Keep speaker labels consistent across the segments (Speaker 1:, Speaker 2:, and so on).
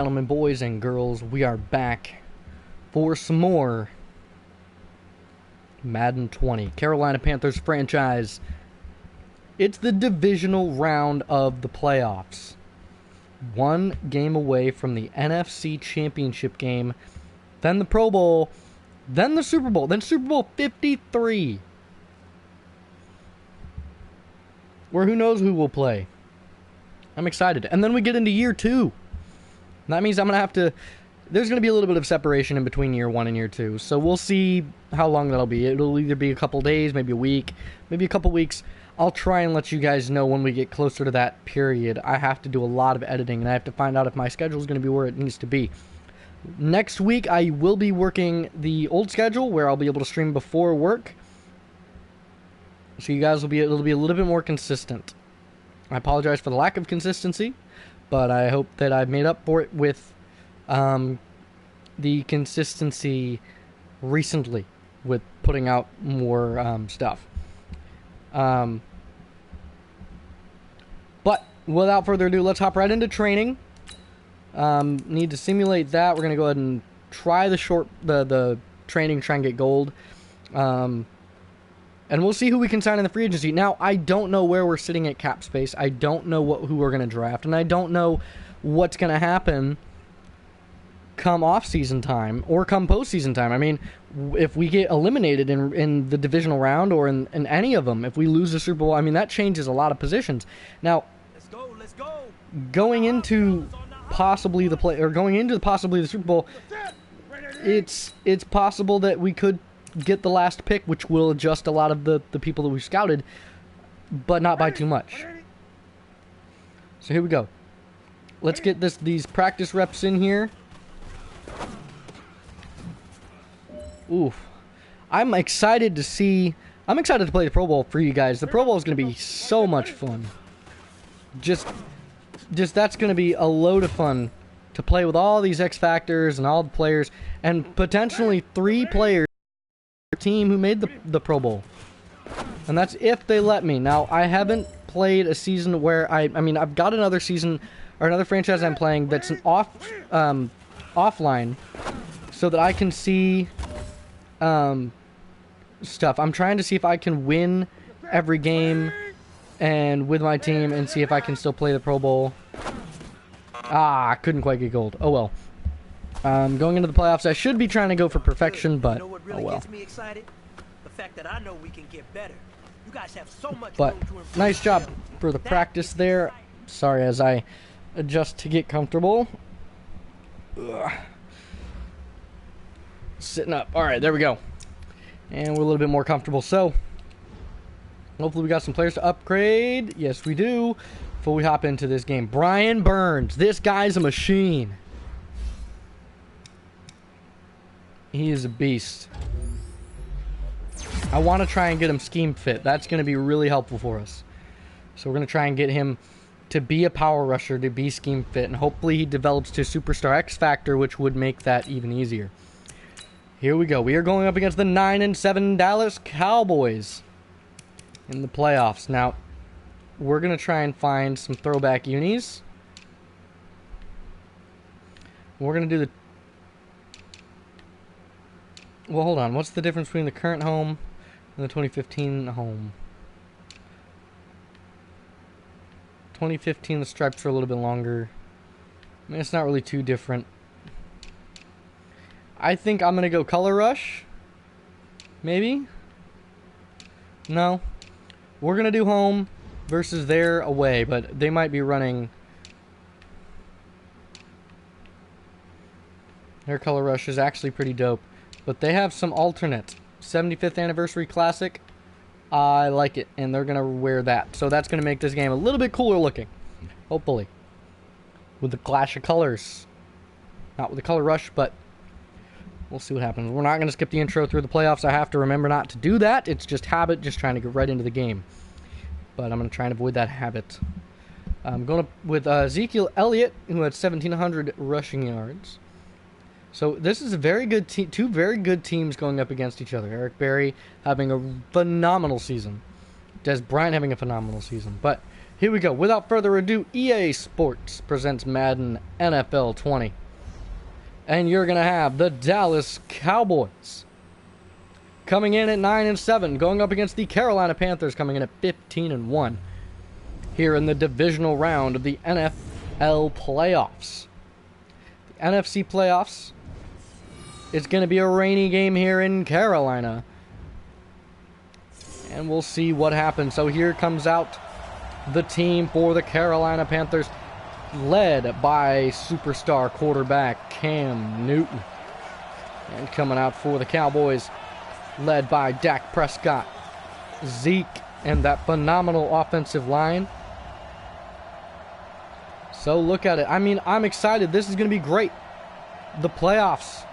Speaker 1: Gentlemen, boys and girls, we are back for some more Madden 20. Carolina Panthers franchise. It's the divisional round of the playoffs. One game away from the NFC Championship game, then the Pro Bowl, then the Super Bowl, then Super Bowl 53. Where who knows who will play. I'm excited. And then we get into year 2. That means I'm going to have to... There's going to be a little bit of separation in between year 1 and year 2. So we'll see how long that'll be. It'll either be a couple days, maybe a week, maybe a couple weeks. I'll try and let you guys know when we get closer to that period. I have to do a lot of editing, and I have to find out if my schedule is going to be where it needs to be. Next week, I will be working the old schedule, where I'll be able to stream before work. So you guys will be... It'll be a little bit more consistent. I apologize for the lack of consistency, but I hope that I've made up for it with the consistency recently with putting out more stuff. But without further ado, let's hop right into training. Need to simulate that. We're going to go ahead and try the training, try and get gold. And we'll see who we can sign in the free agency. Now, I don't know where we're sitting at cap space. I don't know who we're going to draft. And I don't know what's going to happen come off-season time or come post-season time. I mean, if we get eliminated in the divisional round or in any of them, if we lose the Super Bowl, I mean, that changes a lot of positions. Now,
Speaker 2: let's go.
Speaker 1: Going into possibly the Super Bowl, it's possible that we could get the last pick, which will adjust a lot of the people that we've scouted, but not by too much. So here we go. Let's get these practice reps in here. Oof. I'm excited to play the Pro Bowl for you guys. The Pro Bowl is going to be so much fun. Just that's going to be a load of fun to play with all these X Factors and all the players, and potentially 3 players team who made the Pro Bowl. And that's if they let me. Now, I haven't played a season where I mean, I've got another season or another franchise I'm playing that's an offline so that I can see stuff. I'm trying to see if I can win every game and with my team and see if I can still play the Pro Bowl. I couldn't quite get gold. Oh well. Going into the playoffs, I should be trying to go for perfection, but
Speaker 2: what really
Speaker 1: oh well.
Speaker 2: Gets me excited? The fact that I know we can get better. You guys have so much
Speaker 1: But
Speaker 2: room to improve.
Speaker 1: nice job for the practice there. Sorry, as I adjust to get comfortable. Ugh. Sitting up. All right, there we go. And we're a little bit more comfortable. So, hopefully we got some players to upgrade. Yes, we do. Before we hop into this game, Brian Burns. This guy's a machine. He is a beast. I want to try and get him scheme fit. That's going to be really helpful for us. So we're going to try and get him to be a power rusher, to be scheme fit, and hopefully he develops to Superstar X Factor, which would make that even easier. Here we go. We are going up against the 9-7 Dallas Cowboys in the playoffs. Now, we're going to try and find some throwback unis. We're going to do the... Well, hold on. What's the difference between the current home and the 2015 home? 2015, the stripes are a little bit longer. I mean, it's not really too different. I think I'm going to go Color Rush. Maybe? No. We're going to do home versus their away, but they might be running... Their Color Rush is actually pretty dope. But they have some alternate 75th Anniversary Classic. I like it, and they're going to wear that. So that's going to make this game a little bit cooler looking. Hopefully. With the clash of colors. Not with the Color Rush, but we'll see what happens. We're not going to skip the intro through the playoffs. I have to remember not to do that. It's just habit, just trying to get right into the game. But I'm going to try and avoid that habit. I'm going with Ezekiel Elliott, who had 1,700 rushing yards. So this is a very good two very good teams going up against each other. Eric Berry having a phenomenal season. Des Bryant having a phenomenal season. But Here we go. Without further ado, EA Sports presents Madden NFL 20. And you're going to have the Dallas Cowboys coming in at 9-7, going up against the Carolina Panthers coming in at 15-1 here in the divisional round of the NFL playoffs. The NFC playoffs, it's going to be a rainy game here in Carolina. And we'll see what happens. So here comes out the team for the Carolina Panthers, led by superstar quarterback Cam Newton. And coming out for the Cowboys, led by Dak Prescott, Zeke, and that phenomenal offensive line. So look at it. I mean, I'm excited. This is going to be great. The playoffs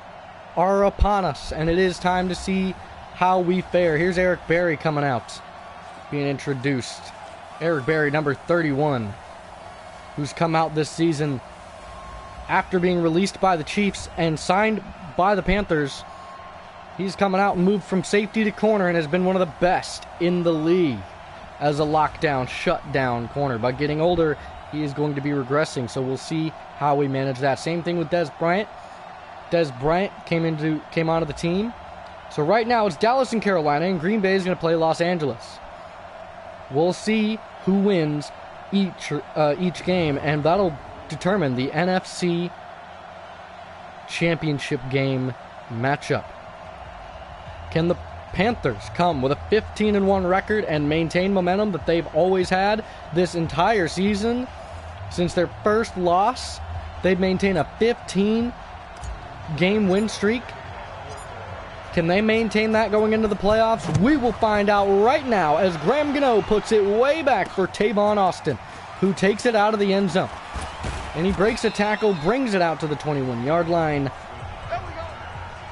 Speaker 1: are upon us, and it is time to see how we fare. Here's Eric Berry coming out, being introduced. Eric Berry, number 31, who's come out this season after being released by the Chiefs and signed by the Panthers. He's coming out and moved from safety to corner and has been one of the best in the league as a lockdown, shutdown corner. By getting older, he is going to be regressing, so we'll see how we manage that. Same thing with Dez Bryant. Dez Bryant came onto the team. So right now it's Dallas and Carolina, and Green Bay is going to play Los Angeles. We'll see who wins each game, and that'll determine the NFC Championship game matchup. Can the Panthers come with a 15-1 record and maintain momentum that they've always had this entire season? Since their first loss, they've maintained a 15-game win streak. Can they maintain that going into the playoffs? We will find out right now as Graham Gano puts it way back for Tavon Austin, who takes it out of the end zone. And he breaks a tackle, brings it out to the 21-yard line.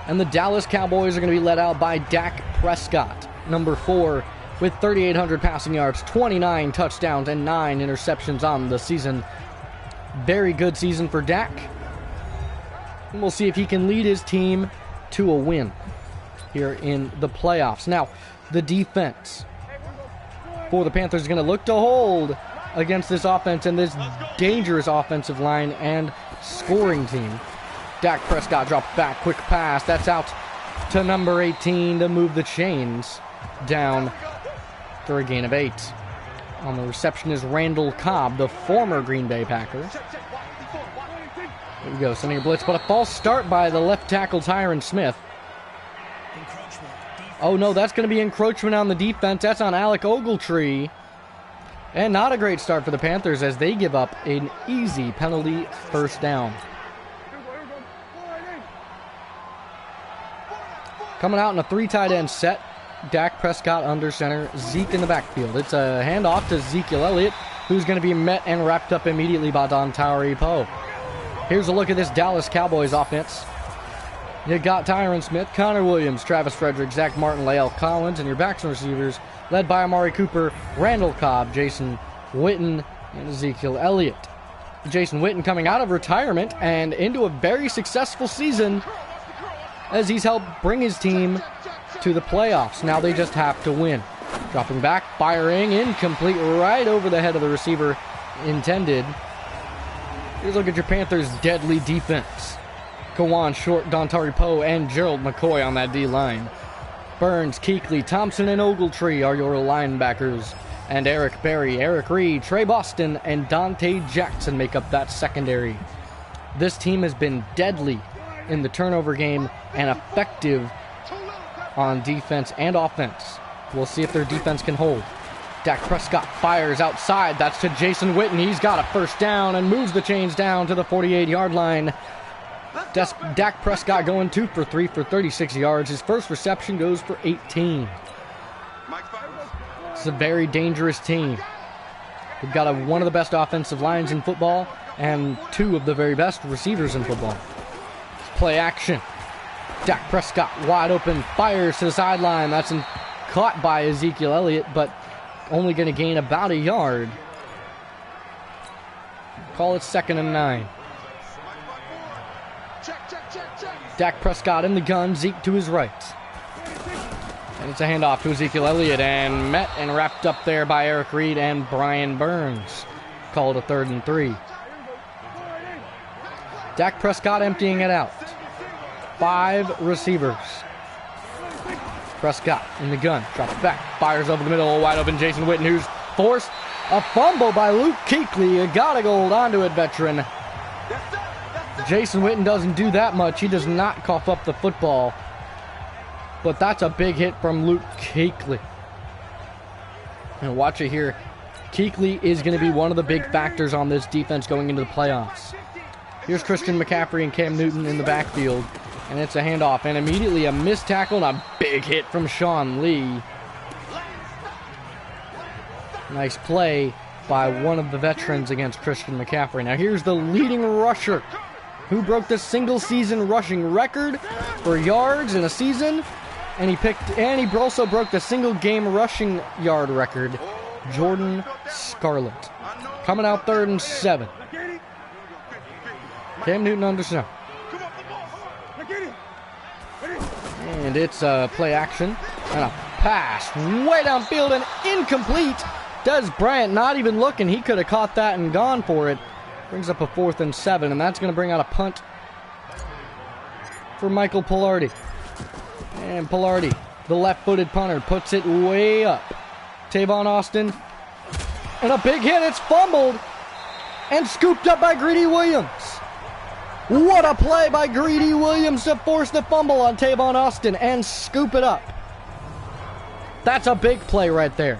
Speaker 1: And the Dallas Cowboys are going to be led out by Dak Prescott, number 4, with 3,800 passing yards, 29 touchdowns, and 9 interceptions on the season. Very good season for Dak. And we'll see if he can lead his team to a win here in the playoffs. Now, the defense for the Panthers is going to look to hold against this offense and this dangerous offensive line and scoring team. Dak Prescott drops back, quick pass. That's out to number 18 to move the chains down for a gain of 8. On the reception is Randall Cobb, the former Green Bay Packer. There we go, sending a blitz, but a false start by the left tackle Tyron Smith. Oh no, that's going to be encroachment on the defense. That's on Alec Ogletree. And not a great start for the Panthers as they give up an easy penalty first down. Coming out in a 3 tight end set. Dak Prescott under center, Zeke in the backfield. It's a handoff to Ezekiel Elliott, who's going to be met and wrapped up immediately by Dontari Poe. Here's a look at this Dallas Cowboys offense. You got Tyron Smith, Connor Williams, Travis Frederick, Zach Martin, Lael Collins, and your backs and receivers led by Amari Cooper, Randall Cobb, Jason Witten, and Ezekiel Elliott. Jason Witten coming out of retirement and into a very successful season as he's helped bring his team to the playoffs. Now they just have to win. Dropping back, firing, incomplete, right over the head of the receiver intended. Here's a look at your Panthers' deadly defense. Kawan Short, Dontari Poe, and Gerald McCoy on that D-line. Burns, Kuechly, Thompson, and Ogletree are your linebackers. And Eric Berry, Eric Reed, Trey Boston, and Dante Jackson make up that secondary. This team has been deadly in the turnover game and effective on defense and offense. We'll see if their defense can hold. Dak Prescott fires outside. That's to Jason Witten. He's got a first down and moves the chains down to the 48-yard line. Dak Prescott going 2 for 3 for 36 yards. His first reception goes for 18. It's a very dangerous team. We've got one of the best offensive lines in football and 2 of the very best receivers in football. Play action. Dak Prescott wide open, fires to the sideline. That's caught by Ezekiel Elliott, but only going to gain about a yard. Call it 2nd and 9. Dak Prescott in the gun, Zeke to his right. And it's a handoff to Ezekiel Elliott, and met and wrapped up there by Eric Reed and Brian Burns. Called a 3rd and 3. Dak Prescott emptying it out. 5 receivers. Prescott in the gun, drops back, fires over the middle, wide open Jason Witten, who's forced a fumble by Luke Kuechly. You gotta go hold on to it, veteran. Jason Witten doesn't do that much. He does not cough up the football. But that's a big hit from Luke Kuechly. And watch it here. Kuechly is going to be one of the big factors on this defense going into the playoffs. Here's Christian McCaffrey and Cam Newton in the backfield. And it's a handoff. And immediately a missed tackle and a big hit from Sean Lee. Nice play by one of the veterans against Christian McCaffrey. Now here's the leading rusher who broke the single season rushing record for yards in a season. And he also broke the single game rushing yard record. Jordan Scarlett. Coming out 3rd and 7. Cam Newton under center. And it's a play action. And a pass way downfield and incomplete. Des Bryant not even looking. He could have caught that and gone for it. Brings up a 4th and 7. And that's going to bring out a punt for Michael Pilardi. And Pilardi, the left-footed punter, puts it way up. Tavon Austin. And a big hit. It's fumbled. And scooped up by Greedy Williams. What a play by Greedy Williams to force the fumble on Tavon Austin and scoop it up. That's a big play right there.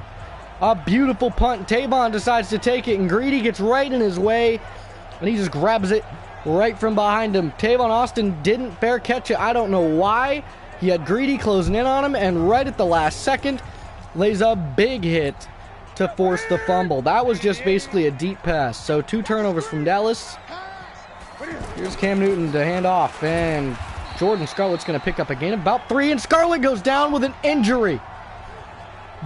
Speaker 1: A beautiful punt. Tavon decides to take it, and Greedy gets right in his way, and he just grabs it right from behind him. Tavon Austin didn't fair catch it. I don't know why. He had Greedy closing in on him, and right at the last second, lays a big hit to force the fumble. That was just basically a deep pass. So 2 turnovers from Dallas. Here's Cam Newton to hand off, and Jordan Scarlett's going to pick up a gain of about 3, and Scarlett goes down with an injury.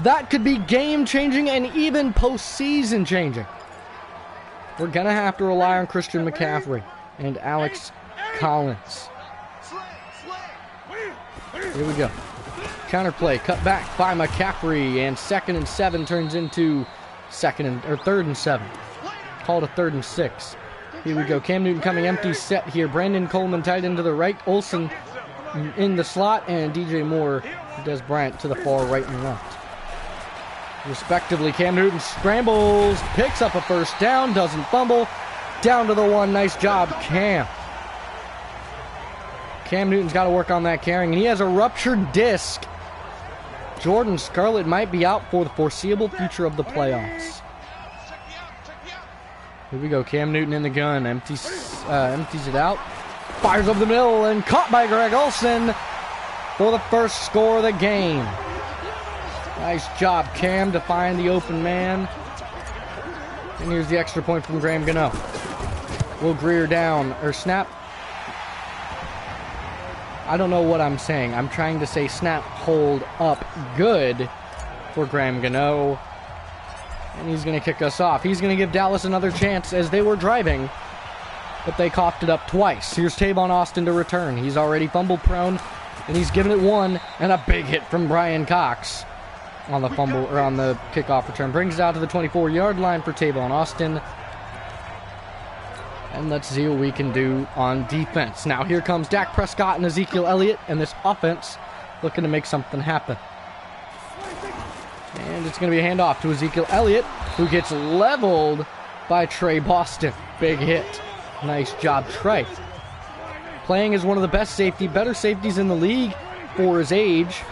Speaker 1: That could be game-changing and even postseason changing. We're going to have to rely on Christian McCaffrey and Alex Collins. Here we go. Counter play, cut back by McCaffrey, and 2nd and 7 turns into 3rd and 7. Called a 3rd and 6. Here we go. Cam Newton coming empty set here. Brandon Coleman tight into the right. Olsen in the slot, and DJ Moore, Des Bryant to the far right and left. Respectively, Cam Newton scrambles, picks up a 1st down, doesn't fumble. Down to the 1. Nice job, Cam. Cam Newton's got to work on that carrying, and he has a ruptured disc. Jordan Scarlett might be out for the foreseeable future of the playoffs. Here we go. Cam Newton in the gun. Empties it out. Fires over the middle and caught by Greg Olsen for the first score of the game. Nice job, Cam, to find the open man. And here's the extra point from Graham Gano. Will Greer down, or snap. I don't know what I'm saying. I'm trying to say snap, hold up, good for Graham Gano. And he's going to kick us off. He's going to give Dallas another chance as they were driving, but they coughed it up twice. Here's Tavon Austin to return. He's already fumble prone, and he's given it 1, and a big hit from Brian Cox on the fumble, or on the kickoff return. Brings it out to the 24-yard line for Tavon Austin. And let's see what we can do on defense. Now here comes Dak Prescott and Ezekiel Elliott, and this offense looking to make something happen. And it's going to be a handoff to Ezekiel Elliott, who gets leveled by Trey Boston. Big hit. Nice job, Trey. Playing as one of the better safeties in the league for his age.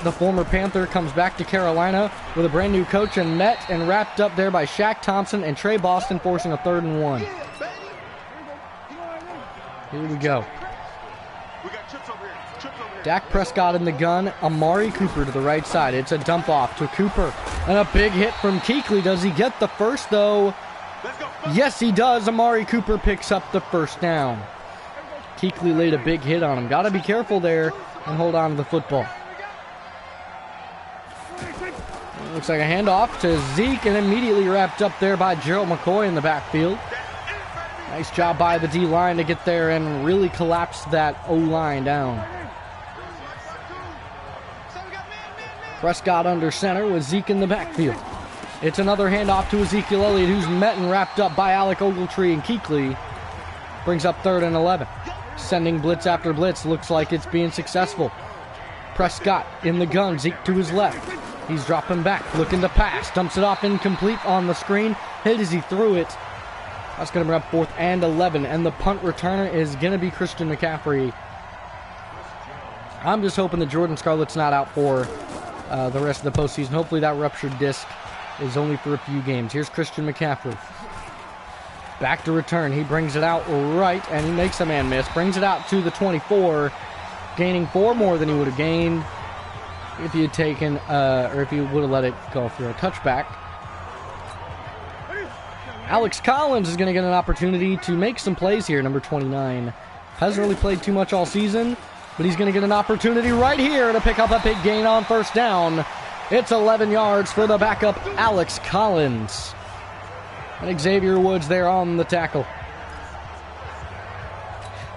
Speaker 1: The former Panther comes back to Carolina with a brand new coach, and met and wrapped up there by Shaq Thompson and Trey Boston, forcing a 3rd and 1. Here we go. Dak Prescott in the gun. Amari Cooper to the right side. It's a dump off to Cooper. And a big hit from Kuechly. Does he get the first, though? Yes, he does. Amari Cooper picks up the 1st down. Kuechly laid a big hit on him. Got to be careful there and hold on to the football. Looks like a handoff to Zeke, and immediately wrapped up there by Gerald McCoy in the backfield. Nice job by the D-line to get there and really collapse that O-line down. Prescott under center with Zeke in the backfield. It's another handoff to Ezekiel Elliott, who's met and wrapped up by Alec Ogletree and Kuechly. Brings up 3rd and 11. Sending blitz after blitz. Looks like it's being successful. Prescott in the gun. Zeke to his left. He's dropping back, looking to pass. Dumps it off incomplete on the screen. Hit as he threw it. That's going to bring up 4th and 11. And the punt returner is going to be Christian McCaffrey. I'm just hoping that Jordan Scarlett's not out for the rest of the postseason. Hopefully that ruptured disc is only for a few games. Here's Christian McCaffrey. Back to return. He brings it out right, and he makes a man miss. Brings it out to the 24, gaining 4 more than he would have gained if he had taken, or if he would have let it go for a touchback. Alex Collins is going to get an opportunity to make some plays here, number 29. Hasn't really played too much all season, but he's going to get an opportunity right here to pick up a big gain on 1st down. It's 11 yards for the backup, Alex Collins. And Xavier Woods there on the tackle.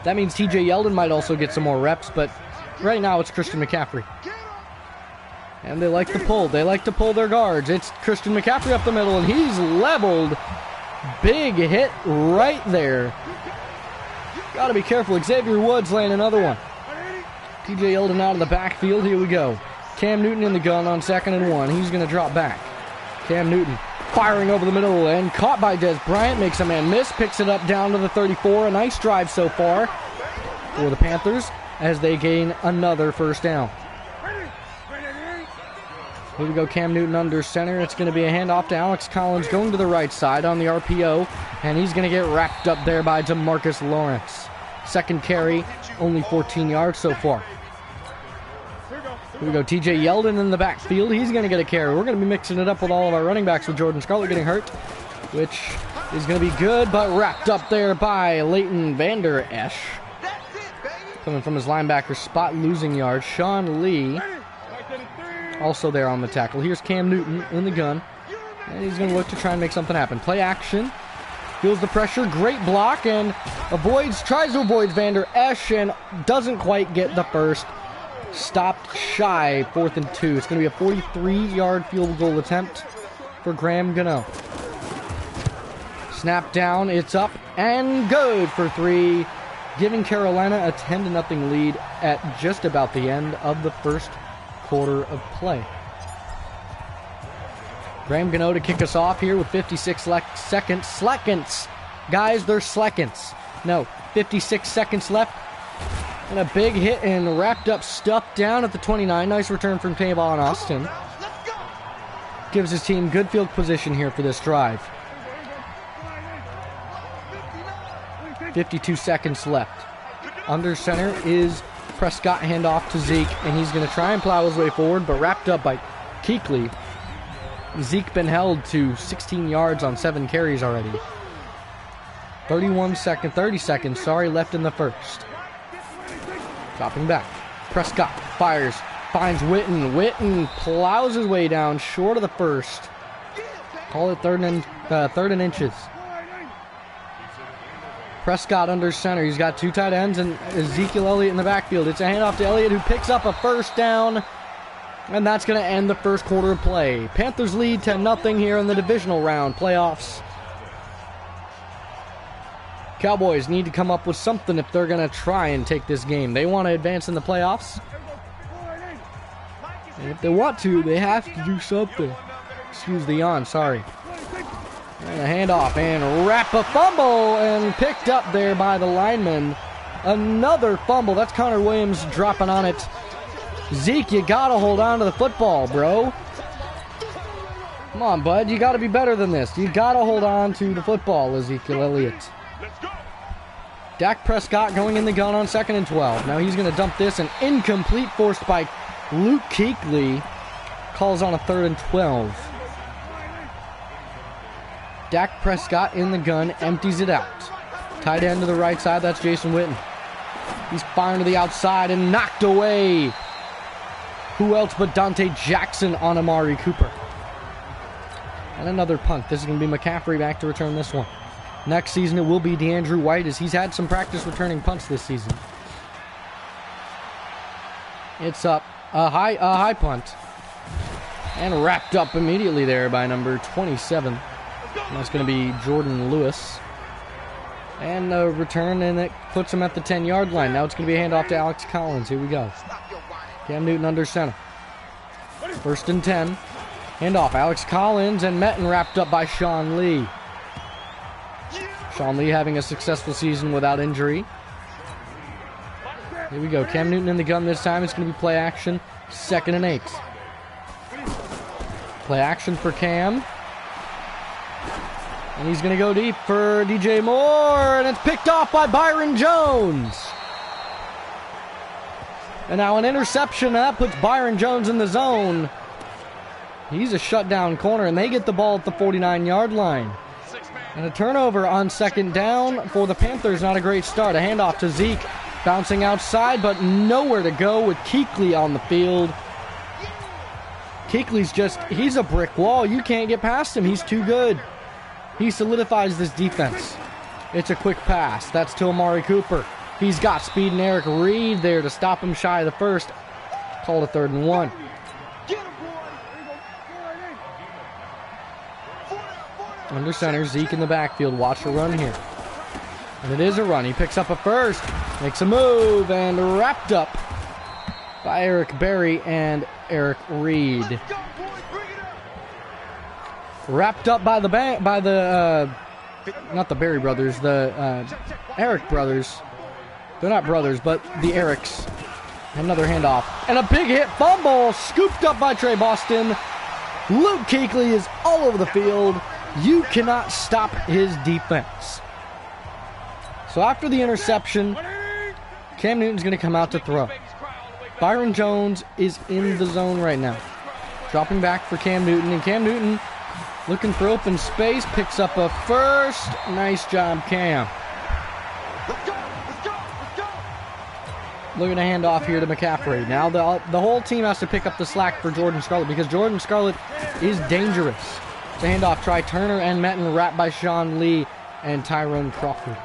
Speaker 1: That means TJ Yeldon might also get some more reps, but right now it's Christian McCaffrey. And they like to pull. They like to pull their guards. It's Christian McCaffrey up the middle, and he's leveled. Big hit right there. Got to be careful. Xavier Woods laying another one. TJ Yeldon out of the backfield. Here we go. Cam Newton in the gun on 2nd and 1. He's going to drop back. Cam Newton firing over the middle and caught by Des Bryant. Makes a man miss. Picks it up down to the 34. A nice drive so far for the Panthers as they gain another 1st down. Here we go, Cam Newton under center. It's going to be a handoff to Alex Collins going to the right side on the RPO, and he's going to get wrapped up there by DeMarcus Lawrence. 2nd carry, only 14 yards so far. Here we go, TJ Yeldon in the backfield. He's going to get a carry. We're going to be mixing it up with all of our running backs with Jordan Scarlett getting hurt, which is going to be good, but wrapped up there by Leighton Vander Esch. Coming from his linebacker spot, losing yards. Sean Lee also there on the tackle. Here's Cam Newton in the gun, and he's going to look to try and make something happen. Play action. Feels the pressure. Great block, and tries to avoid Vander Esch, and doesn't quite get the first. Stopped shy, 4th and 2. It's going to be a 43-yard field goal attempt for Graham Gano. Snap down. It's up and good for 3, giving Carolina a 10-0 lead at just about the end of the first quarter of play. Graham Gano to kick us off here with 56 seconds. Guys, there's seconds. No, 56 seconds left. And a big hit and wrapped up, stuffed down at the 29. Nice return from Tavon Austin. Gives his team good field position here for this drive. 52 seconds left. Under center is Prescott, handoff to Zeke, and he's going to try and plow his way forward, but wrapped up by Kuechly. Zeke been held to 16 yards on 7 carries already. 30 seconds, left in the first. Dropping back. Prescott fires, finds Witten. Witten plows his way down short of the first. Call it third and inches. Prescott under center. He's got 2 tight ends and Ezekiel Elliott in the backfield. It's a handoff to Elliott, who picks up a 1st down. And that's going to end the first quarter of play. Panthers lead 10-0 here in the divisional round playoffs. Cowboys need to come up with something if they're going to try and take this game. They want to advance in the playoffs. And if they want to, they have to do something. Excuse the yawn, sorry. And a handoff and wrap a fumble and picked up there by the lineman. Another fumble. That's Connor Williams dropping on it. Zeke, you got to hold on to the football, bro. Come on, bud. You got to be better than this. You got to hold on to the football, Ezekiel Elliott. Dak Prescott going in the gun on 2nd and 12. Now he's going to dump this, and incomplete, forced by Luke Kuechly. Calls on a 3rd and 12. Dak Prescott in the gun, empties it out. Tight end to the right side, that's Jason Witten. He's firing to the outside and knocked away. Who else but Dante Jackson on Amari Cooper. And another punt. This is going to be McCaffrey back to return this one. Next season it will be DeAndrew White, as he's had some practice returning punts this season. It's up. A high punt. And wrapped up immediately there by number 27. And that's going to be Jordan Lewis. And a return, and it puts him at the 10-yard line. Now it's going to be a handoff to Alex Collins. Here we go. Cam Newton under center. 1st and 10. Handoff, Alex Collins, and Metten wrapped up by Sean Lee. Sean Lee having a successful season without injury. Here we go. Cam Newton in the gun this time. It's going to be play action. 2nd and 8. Play action for Cam. And he's going to go deep for DJ Moore. And it's picked off by Byron Jones. And now an interception. That puts Byron Jones in the zone. He's a shutdown corner. And they get the ball at the 49-yard line. And a turnover on 2nd down for the Panthers. Not a great start. A handoff to Zeke. Bouncing outside, but nowhere to go with Kuechly on the field. Kuechly's he's a brick wall. You can't get past him. He's too good. He solidifies this defense. It's a quick pass. That's to Amari Cooper. He's got speed, and Eric Reed there to stop him shy of the first. Called a 3rd and 1. Under center, Zeke in the backfield. Watch the run here. And it is a run. He picks up a first, makes a move, and wrapped up by Eric Berry and Eric Reed. Wrapped up by not the Berry brothers, the Eric brothers. They're not brothers, but the Erics. Another handoff. And a big hit fumble, scooped up by Trey Boston. Luke Kuechly is all over the field. You cannot stop his defense. So after the interception, Cam Newton's going to come out to throw. Byron Jones is in the zone right now. Dropping back for Cam Newton. And Cam Newton, looking for open space, picks up a first. Nice job, Cam. Look at a handoff here to McCaffrey. Now the whole team has to pick up the slack for Jordan Scarlett because Jordan Scarlett is dangerous. It's a handoff. Try Turner and Metten, wrapped by Sean Lee and Tyrone Crawford.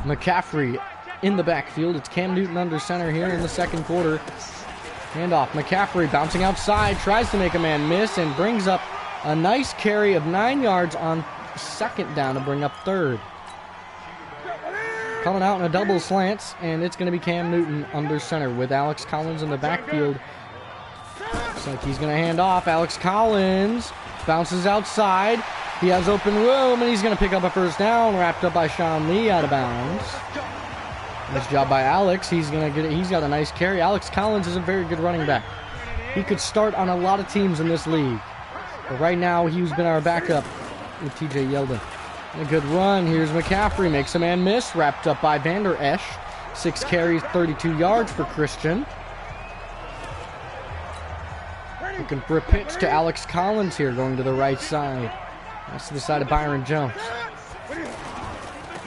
Speaker 1: McCaffrey in the backfield. It's Cam Newton under center here in the 2nd quarter. Handoff. McCaffrey bouncing outside. Tries to make a man miss and brings up a nice carry of 9 yards on 2nd down to bring up 3rd. Coming out in a double slants, and it's going to be Cam Newton under center with Alex Collins in the backfield. Looks like he's going to hand off. Alex Collins bounces outside. He has open room, and he's going to pick up a 1st down, wrapped up by Sean Lee out of bounds. Nice job by Alex. He's got a nice carry. Alex Collins is a very good running back. He could start on a lot of teams in this league. But right now, he's been our backup with TJ Yeldon. A good run. Here's McCaffrey. Makes a man miss. Wrapped up by Vander Esch. 6 carries, 32 yards for Christian. Looking for a pitch to Alex Collins here, going to the right side. That's to the side of Byron Jones.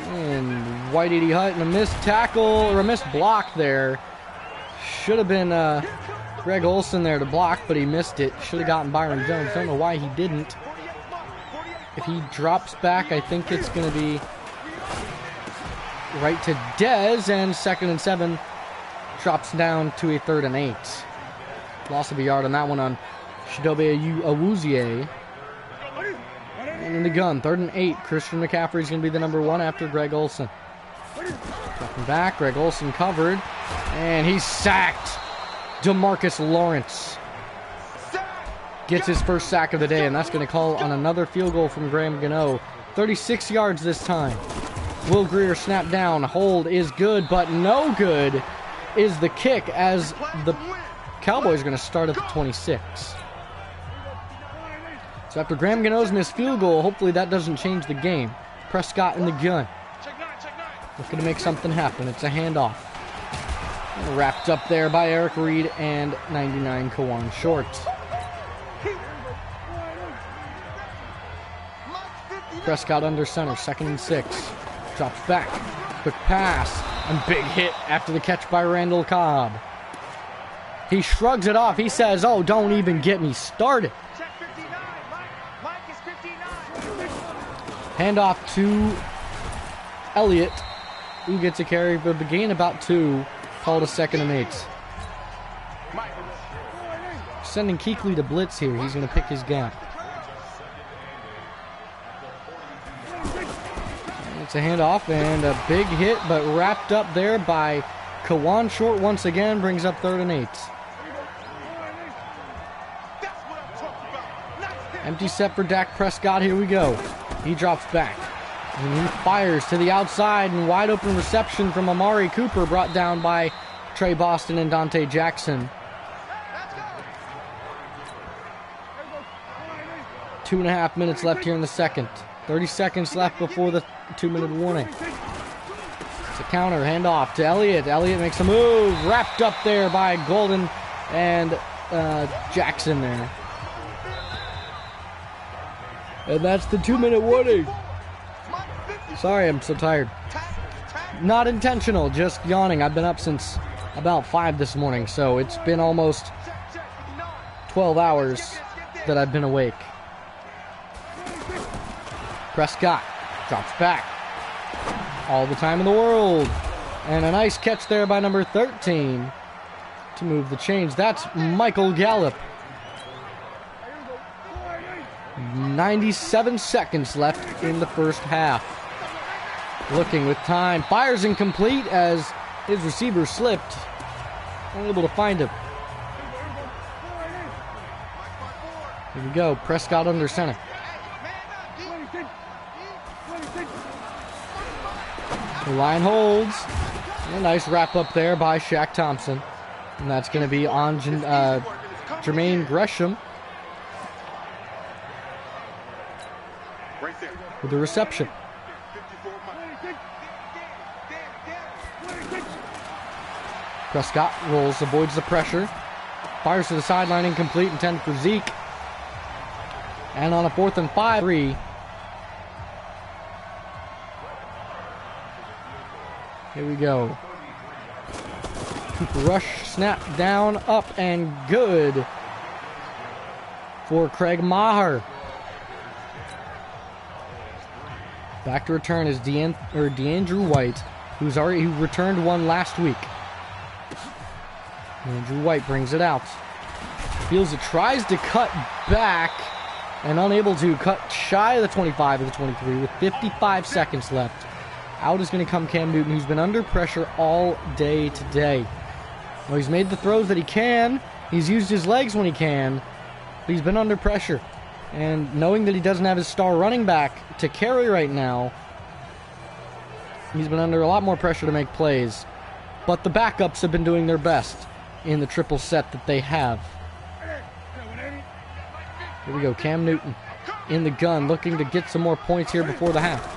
Speaker 1: And White Edie Hutt and a missed tackle, or a missed block there. Should have been Greg Olson there to block, but he missed it. Should have gotten Byron Jones. Don't know why he didn't. If he drops back, I think it's going to be right to Dez, and 2nd and 7 drops down to a 3rd and 8. Loss of a yard on that one on Shidobe Awuzie. And in the gun, 3rd and 8. Christian McCaffrey is going to be the number 1 after Greg Olson. Dropping back, Greg Olson covered, and he's sacked. DeMarcus Lawrence gets his 1st sack of the day, and that's going to call on another field goal from Graham Gano. 36 yards this time. Will Greer snapped down. Hold is good, but no good is the kick, as the Cowboys are going to start at the 26. So after Graham Gano's missed field goal, hopefully that doesn't change the game. Prescott in the gun. Looking to make something happen. It's a handoff. Wrapped up there by Eric Reed and 99 Kawan Short. Prescott under center, 2nd and 6. Drops back. Quick pass. And big hit after the catch by Randall Cobb. He shrugs it off. He says, oh, don't even get me started. Handoff to Elliott, who gets a carry, but the gain about 2, called a 2nd and 8. sending Kuechly to blitz here. He's going to pick his gap. It's a handoff and a big hit, but wrapped up there by Kawan Short once again, brings up 3rd and 8. Empty set for Dak Prescott. Here we go. He drops back. And he fires to the outside, and wide open reception from Amari Cooper, brought down by Trey Boston and Dante Jackson. 2.5 minutes left here in the second. 30 seconds left before the 2-minute warning. It's a counter, handoff to Elliott. Elliott makes a move, wrapped up there by Golden and Jackson there. And that's the 2-minute warning. Sorry, I'm so tired. Not intentional, just yawning. I've been up since about 5 this morning, so it's been almost 12 hours that I've been awake. Prescott drops back. All the time in the world. And a nice catch there by number 13 to move the chains. That's Michael Gallup. 97 seconds left in the first half. Looking with time. Fires incomplete as his receiver slipped. Unable to find him. Here we go. Prescott under center. The line holds. A nice wrap up there by Shaq Thompson. And that's going to be on Jermaine Gresham with the reception. Prescott rolls, avoids the pressure. Fires to the sideline, incomplete, intended for Zeke. And on a 4th and 5, 3. Here we go. Cooper rush, snap down, up, and good for Craig Maher. Back to return is DeAndrew White, who returned one last week. Andrew White brings it out. Feels it, tries to cut back, and unable to, cut shy of the 25 of the 23 with 55 seconds left. Out is going to come Cam Newton, who's been under pressure all day today. Well, he's made the throws that he can. He's used his legs when he can, but he's been under pressure. And knowing that he doesn't have his star running back to carry right now, he's been under a lot more pressure to make plays. But the backups have been doing their best in the triple set that they have. Here we go, Cam Newton in the gun, looking to get some more points here before the half.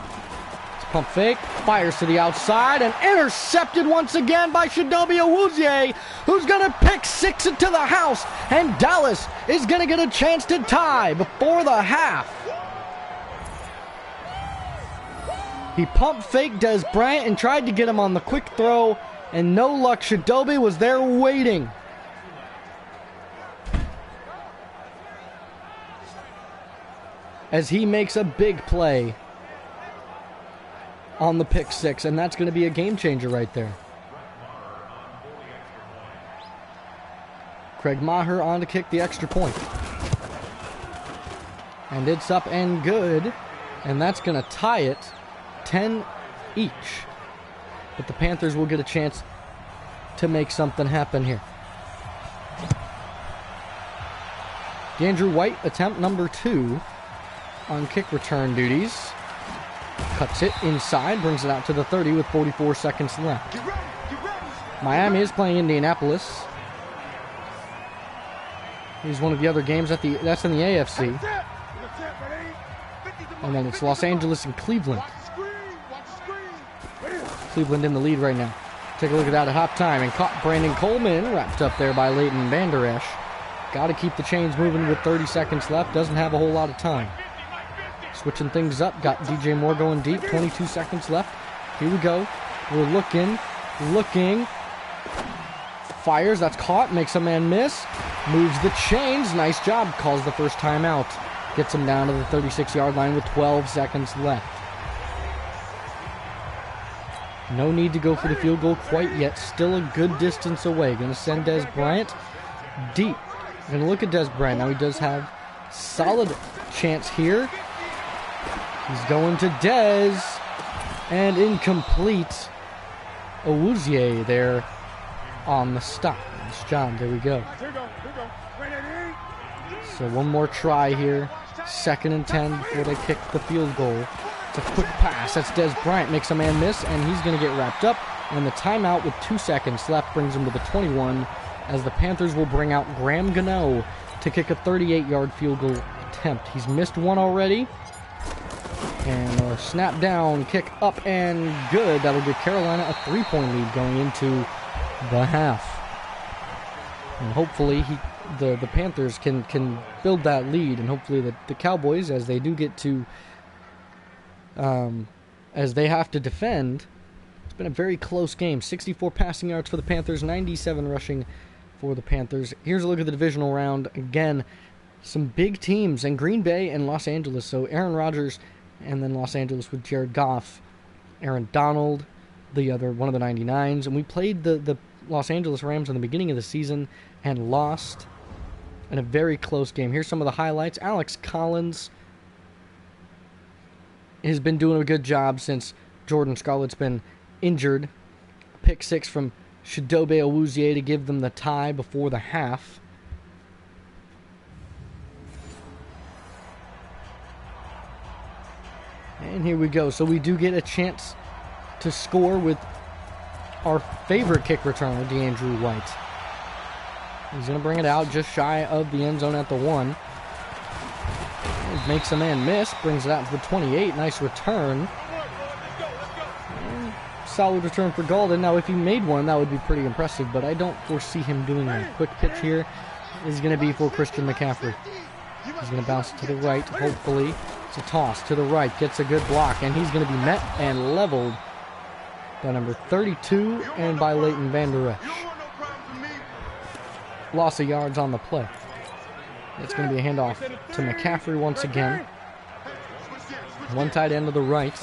Speaker 1: It's pump fake, fires to the outside, and intercepted once again by Chidobe Awuzie, who's going to pick 6 into the house, and Dallas is going to get a chance to tie before the half. He pump faked Des Bryant and tried to get him on the quick throw, and no luck. Chidobe was there waiting. As he makes a big play on the pick 6, and that's going to be a game changer right there. Craig Maher on to kick the extra point. And it's up and good, and that's going to tie it 10 each. But the Panthers will get a chance to make something happen here. DeAndrew White, attempt number 2 on kick return duties. Cuts it inside, brings it out to the 30 with 44 seconds left. Miami is playing Indianapolis. Here's one of the other games that's in the AFC. And then it's Los Angeles and Cleveland. Cleveland in the lead right now. Take a look at that at halftime, and caught Brandon Coleman, wrapped up there by Leighton Vander Esch. Got to keep the chains moving with 30 seconds left. Doesn't have a whole lot of time. Switching things up. Got DJ Moore going deep. 22 seconds left. Here we go. We're looking. Fires. That's caught. Makes a man miss. Moves the chains. Nice job. Calls the first timeout. Gets him down to the 36-yard line with 12 seconds left. No need to go for the field goal quite yet. Still a good distance away. Going to send Des Bryant deep Gonna look at Des Bryant. Now he does have solid chance here. He's going to Des. And incomplete. Owuzie there on the stop. Nice job. There we go. So one more try here. 2nd and 10 before they kick the field goal. It's a quick pass. That's Des Bryant. Makes a man miss, and he's going to get wrapped up. And the timeout with 2 seconds left brings him to the 21, as the Panthers will bring out Graham Gano to kick a 38-yard field goal attempt. He's missed one already. And a snap down, kick up, and good. That'll give Carolina a 3-point lead going into the half. And hopefully the Panthers can build that lead, and hopefully the Cowboys, as they do get to, as they have to defend. It's been a very close game. 64 passing yards for the Panthers, 97 rushing for the Panthers. Here's a look at the divisional round. Again, some big teams, and Green Bay and Los Angeles. So Aaron Rodgers, and then Los Angeles with Jared Goff, Aaron Donald, the other one of the 99s. And we played the Los Angeles Rams in the beginning of the season and lost in a very close game. Here's some of the highlights. Alex Collins has been doing a good job since Jordan Scarlett's been injured. Pick 6 from Chidobe Awuzie to give them the tie before the half. And here we go. So we do get a chance to score with our favorite kick returner, DeAndrew White. He's going to bring it out just shy of the end zone at the 1. Makes a man miss, brings it out to the 28. Nice return. And solid return for Golden. Now, if he made one, that would be pretty impressive, but I don't foresee him doing that. Quick pitch here is going to be for Christian McCaffrey. He's going to bounce to the right, hopefully. It's a toss to the right, gets a good block, and he's going to be met and leveled by number 32 and by Leighton Vander Esch. Loss of yards on the play. It's going to be a handoff to McCaffrey once again. One tight end to the right.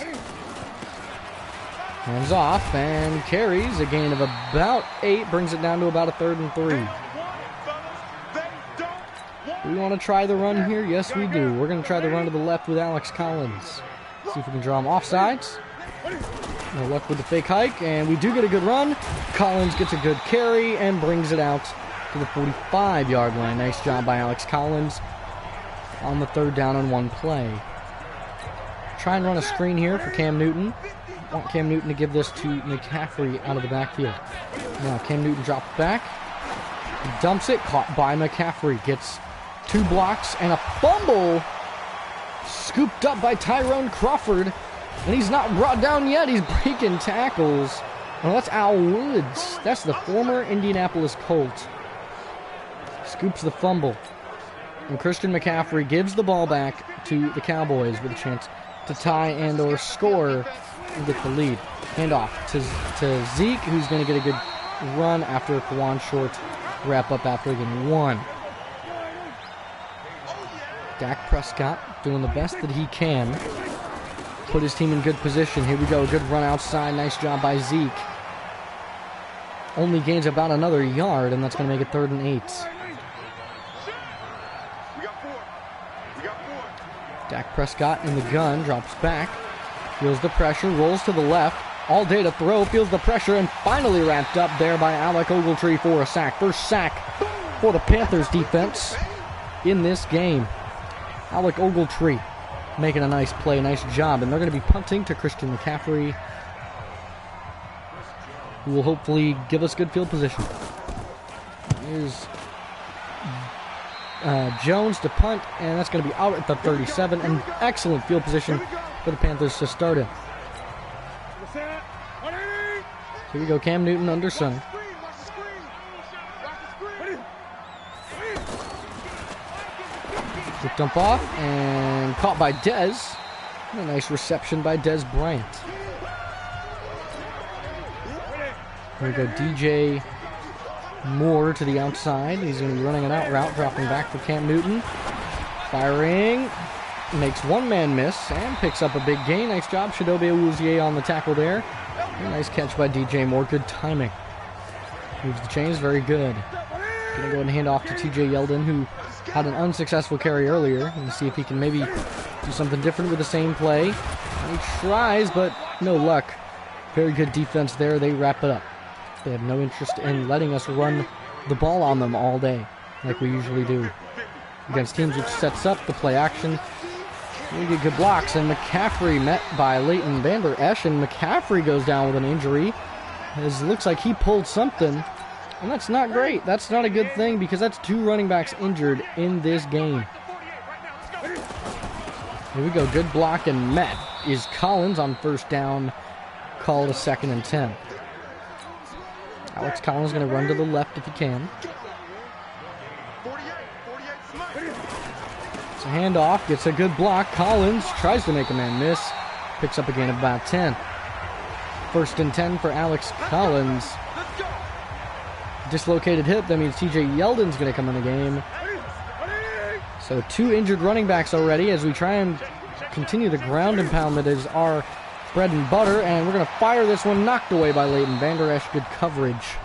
Speaker 1: Hands off and carries. A gain of about 8. Brings it down to about a 3rd and 3. Do we want to try the run here? Yes, we do. We're going to try the run to the left with Alex Collins. See if we can draw him offsides. No luck with the fake hike, and we do get a good run. Collins gets a good carry and brings it out to the 45-yard line. Nice job by Alex Collins on the 3rd down and 1 play. Try and run a screen here for Cam Newton. Want Cam Newton to give this to McCaffrey out of the backfield. Now Cam Newton drops back. He dumps it, caught by McCaffrey. Gets 2 blocks and a fumble. Scooped up by Tyrone Crawford. And he's not brought down yet. He's breaking tackles. Well, that's Al Woods. That's the former Indianapolis Colt. Scoops the fumble. And Christian McCaffrey gives the ball back to the Cowboys with a chance to tie and or score and get the lead. Handoff to Zeke, who's going to get a good run after Kawan Short wrap up after getting 1. Dak Prescott doing the best that he can. Put his team in good position. Here we go. Good run outside. Nice job by Zeke. Only gains about another yard, and that's going to make it 3rd and 8. Dak Prescott in the gun. Drops back. Feels the pressure. Rolls to the left. All day to throw. Feels the pressure, and finally wrapped up there by Alec Ogletree for a sack. First sack for the Panthers defense in this game. Alec Ogletree making a nice play, nice job. And they're going to be punting to Christian McCaffrey, who will hopefully give us good field position. Here's Jones to punt, and that's going to be out at the 37. And excellent field position for the Panthers to start in. Here we go, Cam Newton under center. Quick dump off, and caught by Dez. A nice reception by Des Bryant. Here we go, DJ Moore to the outside. He's going to be running an out route, dropping back for Cam Newton. Firing, makes one man miss, and picks up a big gain. Nice job, Chidobe Awuzie on the tackle there. A nice catch by DJ Moore, good timing. Moves the chains, very good. Gonna go ahead and hand off to TJ Yeldon, who had an unsuccessful carry earlier, and see if he can maybe do something different with the same play. And he tries, but no luck. Very good defense there. They wrap it up. They have no interest in letting us run the ball on them all day, like we usually do against teams, which sets up the play action. We get good blocks, and McCaffrey met by Leighton Vander Esch, and McCaffrey goes down with an injury. It looks like he pulled something. And that's not great. That's not a good thing because that's 2 running backs injured in this game. Here we go. Good block and met is Collins on first down. Called a 2nd and 10. Alex Collins going to run to the left if he can. It's a handoff. Gets a good block. Collins tries to make a man miss. Picks up a gain of about 10. 1st and 10 for Alex Collins. Dislocated hip, that means TJ Yeldon's going to come in the game. So 2 injured running backs already as we try and continue the ground and pound that is our bread and butter. And we're going to fire this one, knocked away by Leighton Vander Esch. Good coverage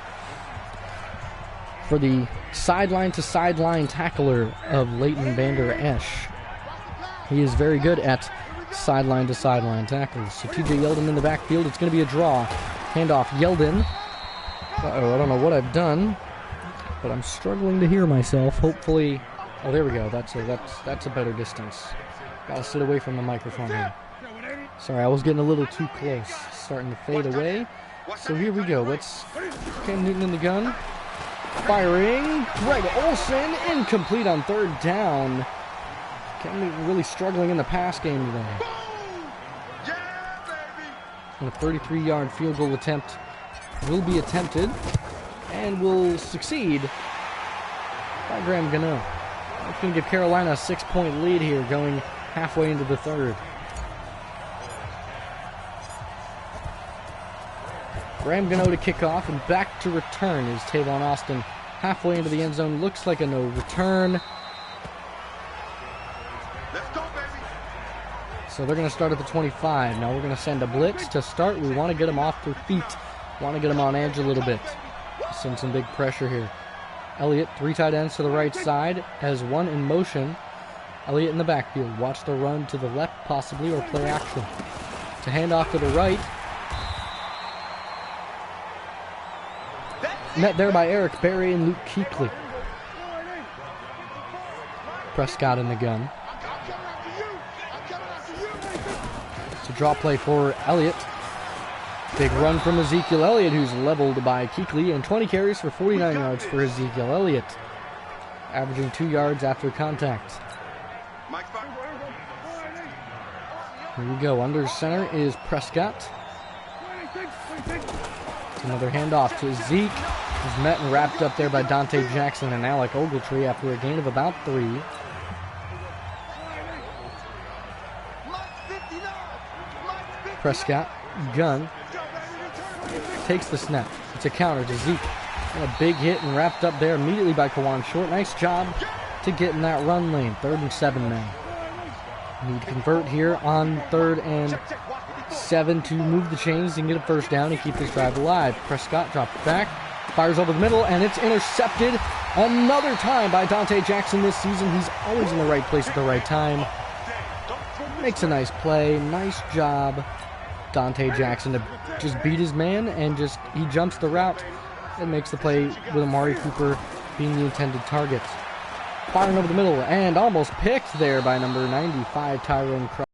Speaker 1: for the sideline-to-sideline tackler of Leighton Vander Esch. He is very good at sideline-to-sideline tackles. So TJ Yeldon in the backfield. It's going to be a draw. Handoff, Yeldon. Uh-oh, I don't know what I've done, but I'm struggling to hear myself. Hopefully, oh, there we go. That's a better distance. Gotta sit away from the microphone here. Sorry, I was getting a little too close. Starting to fade away. So here we go. Let's Cam Newton in the gun. Firing. Greg Olsen, incomplete on 3rd down. Cam Newton really struggling in the pass game today. And a 33-yard field goal attempt will be attempted and will succeed by Graham Gano. That's going to give Carolina a 6-point lead here going halfway into the 3rd. Graham Gano to kick off, and back to return is Tavon Austin halfway into the end zone. Looks like a no return. So they're going to start at the 25. Now we're going to send a blitz to start. We want to get them off their feet. Want to get them on edge a little bit. Send some big pressure here. Elliott, 3 tight ends to the right side, has 1 in motion. Elliott in the backfield. Watch the run to the left possibly or play action. To hand off to the right. Met there by Eric Berry and Luke Kuechly. Prescott in the gun. It's a draw play for Elliott. Big run from Ezekiel Elliott, who's leveled by Kuechly, and 20 carries for 49 yards for Ezekiel Elliott, averaging 2 yards after contact. Here we go. Under center is Prescott. Another handoff to Zeke. He's met and wrapped up there by Dante Jackson and Alec Ogletree after a gain of about 3. Prescott, gun. Takes the snap. It's a counter to Zeke. And a big hit and wrapped up there immediately by Kawan Short. Nice job to get in that run lane. 3rd and 7 now. Need to convert here on 3rd and 7 to move the chains and get a 1st down and keep this drive alive. Prescott drops back, fires over the middle, and it's intercepted another time by Dante Jackson this season. He's always in the right place at the right time. Makes a nice play. Nice job, Dante Jackson, to just beat his man, and he jumps the route and makes the play with Amari Cooper being the intended target. Firing over the middle and almost picked there by number 95, Tyrone Cross.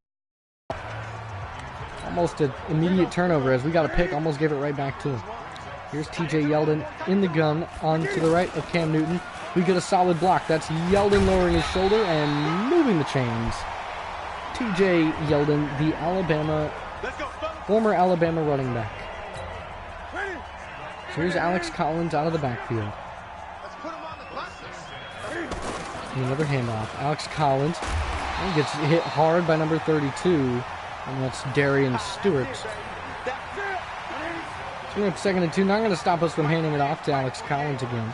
Speaker 1: Almost an immediate turnover as we got a pick, almost gave it right back to him. Here's TJ Yeldon in the gun on to the right of Cam Newton. We get a solid block. That's Yeldon lowering his shoulder and moving the chains. TJ Yeldon, the former Alabama running back. So here's Alex Collins out of the backfield. And another handoff. Alex Collins gets hit hard by number 32, and that's Darian Stewart. So we're up 2nd and 2. Not going to stop us from handing it off to Alex Collins again.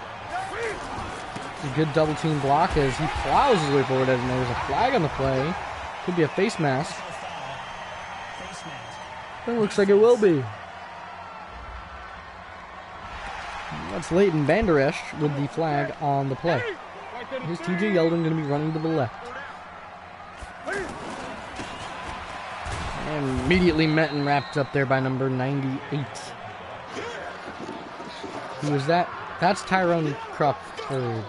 Speaker 1: It's a good double team block as he plows his way forward, and there's a flag on the play. Could be a face mask. It looks like it will be. That's Leighton Vander Esch with the flag on the play. Here's TJ Yeldon going to be running to the left. And immediately met and wrapped up there by number 98. Who was that? That's Tyrone Crawford.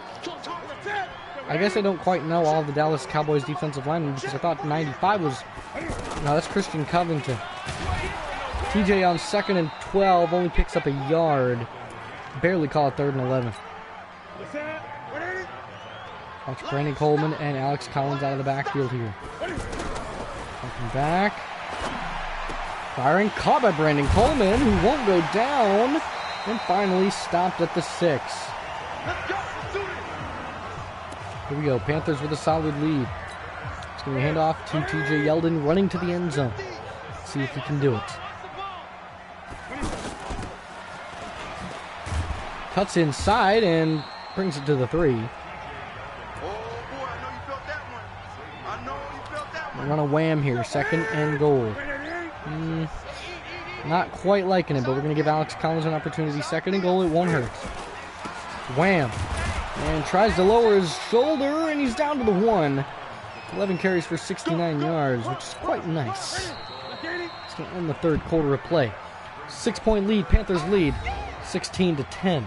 Speaker 1: I guess I don't quite know all of the Dallas Cowboys defensive linemen because I thought 95 was... No, that's Christian Covington. TJ on 2nd and 12 only picks up a yard. Barely call it 3rd and 11. Watch Brandon Coleman and Alex Collins out of the backfield here. Welcome back. Firing, caught by Brandon Coleman, who won't go down. And finally stopped at the 6. Here we go. Panthers with a solid lead. It's going to be a handoff to TJ Yeldon running to the end zone. Let's see if he can do it. Cuts inside and brings it to the 3. We're on a wham here. 2nd and goal. Not quite liking it, but we're going to give Alex Collins an opportunity. 2nd and goal. It won't hurt. Wham. And tries to lower his shoulder, and he's down to the 1. 11 carries for 69 yards, which is quite nice. It's going to end the 3rd quarter of play. 6-point lead. Panthers lead 16-10.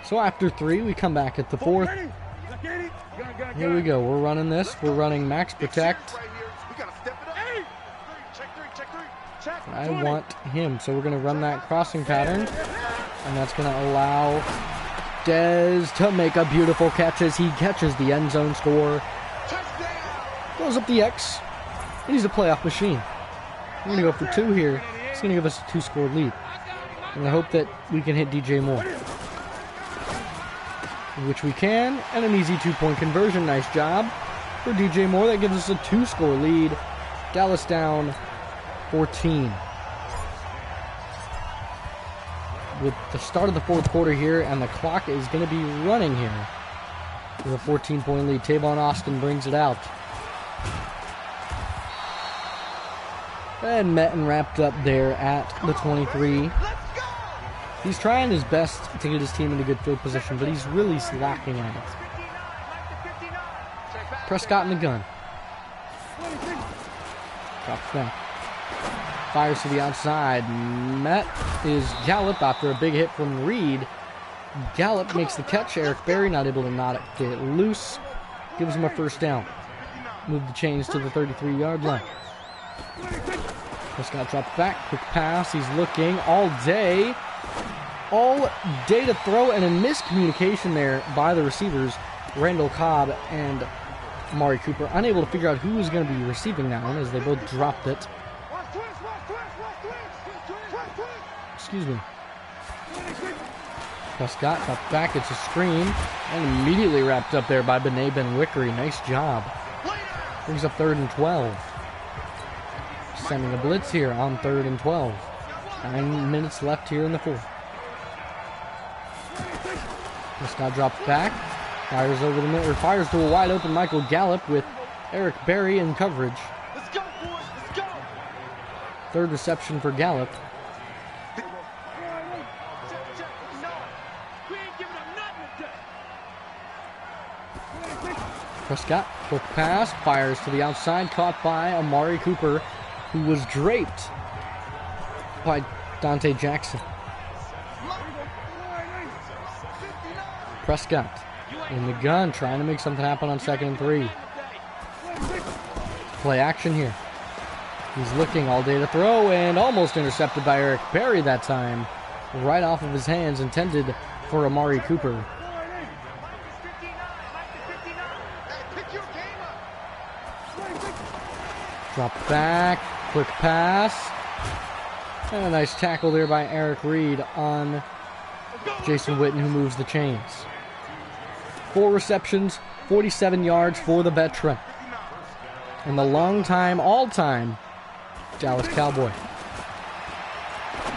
Speaker 1: So after 3, we come back at the 4th. Here we go. We're running this. We're running max protect. I want him. So we're going to run that crossing pattern. And that's going to allow Dez to make a beautiful catch as he catches the end zone score. Goes up the X. And he's a playoff machine. We're going to go for 2 here. It's going to give us a 2-score lead. And I hope that we can hit DJ Moore. Which we can, and an easy 2-point conversion. Nice job for DJ Moore. That gives us a 2-score lead. Dallas down 14. With the start of the 4th quarter here, and the clock is going to be running here. With a 14-point lead. Tavon Austin brings it out. And met and wrapped up there at the 23. He's trying his best to get his team into good field position, but he's really slacking at it. Prescott in the gun. Drops back. Fires to the outside. Met is Gallup after a big hit from Reed. Gallup makes the catch. Eric Berry not able to not get it loose. Gives him a 1st down. Move the chains to the 33-yard line. Prescott drops back. Quick pass. He's looking all day to throw, and a miscommunication there by the receivers, Randall Cobb and Amari Cooper, unable to figure out who was going to be receiving that one as they both dropped it. Excuse me. Prescott dropped back. It's a screen, and immediately wrapped up there by Bené Ben-Wickery. Nice job. Brings up 3rd and 12. Sending a blitz here on 3rd and 12. 9 minutes left here in the 4th. Prescott drops back, fires over the middle, or fires to a wide open Michael Gallup with Eric Berry in coverage.
Speaker 3: Let's go, boys, let's go.
Speaker 1: 3rd reception for Gallup. Prescott, quick pass, fires to the outside, caught by Amari Cooper, who was draped by Dante Jackson. Prescott in the gun, trying to make something happen on 2nd and 3. Play action here. He's looking all day to throw, and almost intercepted by Eric Berry that time. Right off of his hands, intended for Amari Cooper. Drop back, quick pass. And a nice tackle there by Eric Reed on Jason Witten, who moves the chains. 4 receptions, 47 yards for the veteran. And the long-time, all-time Dallas Cowboy.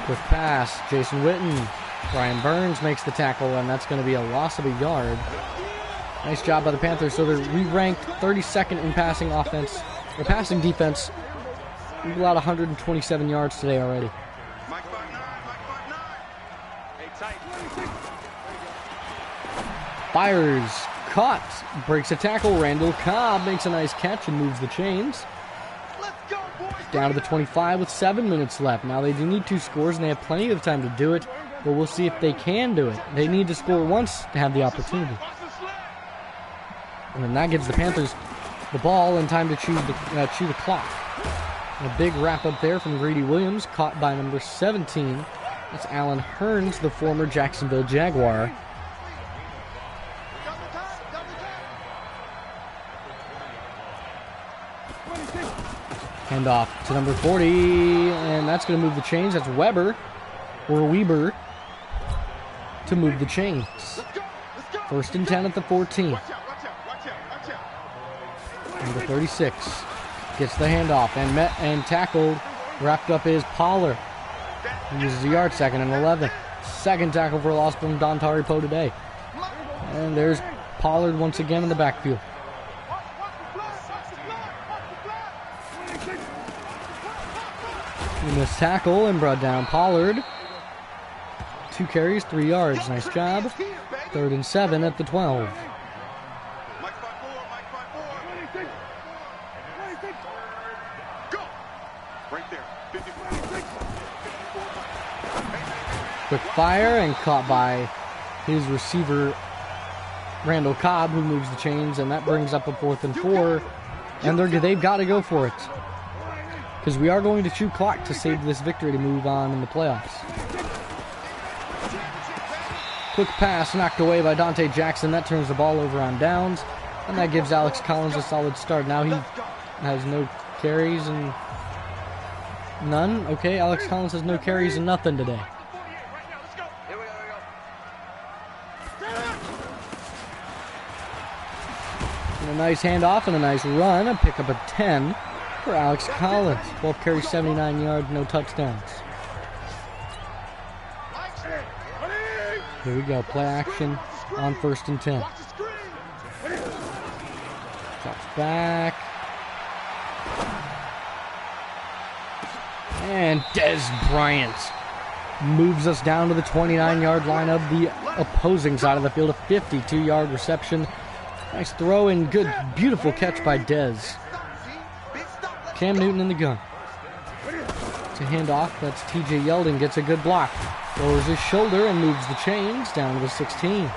Speaker 1: Quick pass, Jason Witten. Brian Burns makes the tackle, and that's going to be a loss of a yard. Nice job by the Panthers. So they're re-ranked 32nd in passing offense Their passing defense, we've allowed 127 yards today already. Fires, caught, breaks a tackle. Randall Cobb makes a nice catch and moves the chains. Down to the 25 with 7 minutes left. Now they do need 2 scores and they have plenty of time to do it, but we'll see if they can do it. They need to score once to have the opportunity. And then that gives the Panthers the ball and time to chew the clock. A big wrap up there from Greedy Williams, caught by number 17. That's Alan Hearns, the former Jacksonville Jaguar. Hand off to number 40, and that's going to move the chains. That's Weber to move the chains. 1st and 10 at the 14. Number 36 gets the handoff and met and tackled. Wrapped up is Pollard. He uses a yard, 2nd and 11. Second tackle for loss from Dontari Poe today. And there's Pollard once again in the backfield. He missed tackle and brought down Pollard. 2 carries, 3 yards. Nice job. 3rd and 7 at the 12. Quick fire and caught by his receiver, Randall Cobb, who moves the chains, and that brings up a 4th and 4. And they've got to go for it, because we are going to chew clock to save this victory to move on in the playoffs. Quick pass knocked away by Dante Jackson. That turns the ball over on downs, and that gives Alex Collins a solid start. Now he has no carries and none. Okay, Alex Collins has no carries and nothing today. And a nice handoff and a nice run. A pickup of 10 for Alex Collins. 12 carries, 79 yards, no touchdowns. Here we go. Play action on 1st and 10. Drops back. And Des Bryant moves us down to the 29-yard line of the opposing side of the field. A 52-yard reception. Nice throw and good, beautiful catch by Dez. Cam Newton in the gun. It's a handoff. That's TJ Yeldon. Gets a good block. Lowers his shoulder and moves the chains down to the 16.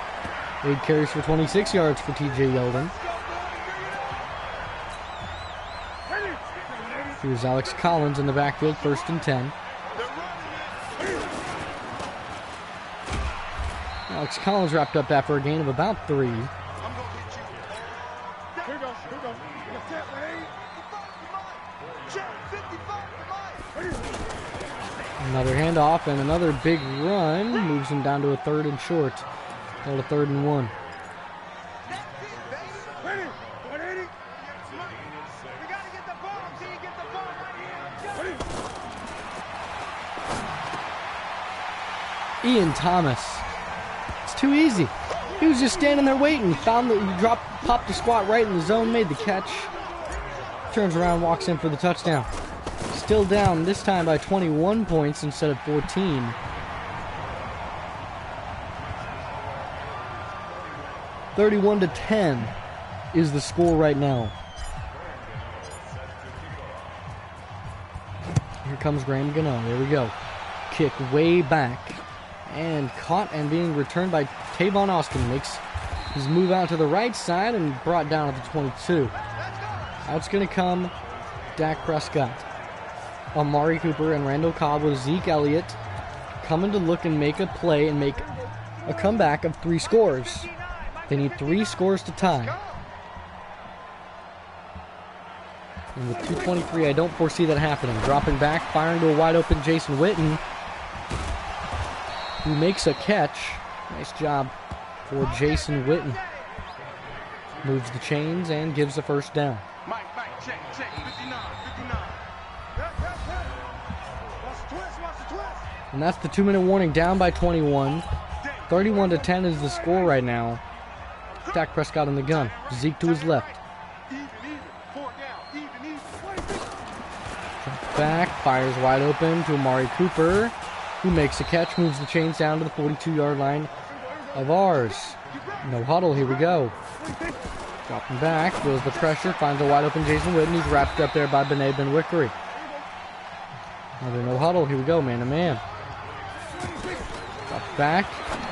Speaker 1: 8 carries for 26 yards for TJ Yeldon. Here's Alex Collins in the backfield, 1st and 10. Alex Collins wrapped up after a gain of about 3. Another handoff and another big run moves him down to a 3rd and short. Down to 3rd and 1. Ian Thomas. It's too easy. He was just standing there waiting. Found the popped the squat right in the zone, made the catch. Turns around, walks in for the touchdown. Still down, this time by 21 points instead of 14. (31-10) is the score right now. Here comes Graham Gano. There we go. Kick way back. And caught and being returned by Tavon Austin. Makes his move out to the right side and brought down at the 22. Out's going to come Dak Prescott. Amari Cooper and Randall Cobb with Zeke Elliott coming to look and make a play and make a comeback of 3 scores. They need 3 scores to tie. And with 2:23, I don't foresee that happening. Dropping back, firing to a wide open Jason Witten, who makes a catch. Nice job for Jason Witten. Moves the chains and gives the 1st down.
Speaker 3: Check, 59.
Speaker 1: And that's the 2-minute warning, down by 21. 31-10 is the score right now. Dak Prescott in the gun. Zeke to his left. back, fires wide open to Amari Cooper, who makes a catch, moves the chains down to the 42-yard line of ours. No huddle, here we go. Dropping back, feels the pressure, finds a wide open Jason Witten, who's wrapped up there by Benet Ben-Wickery. Another no huddle, here we go, man to man. Drops back,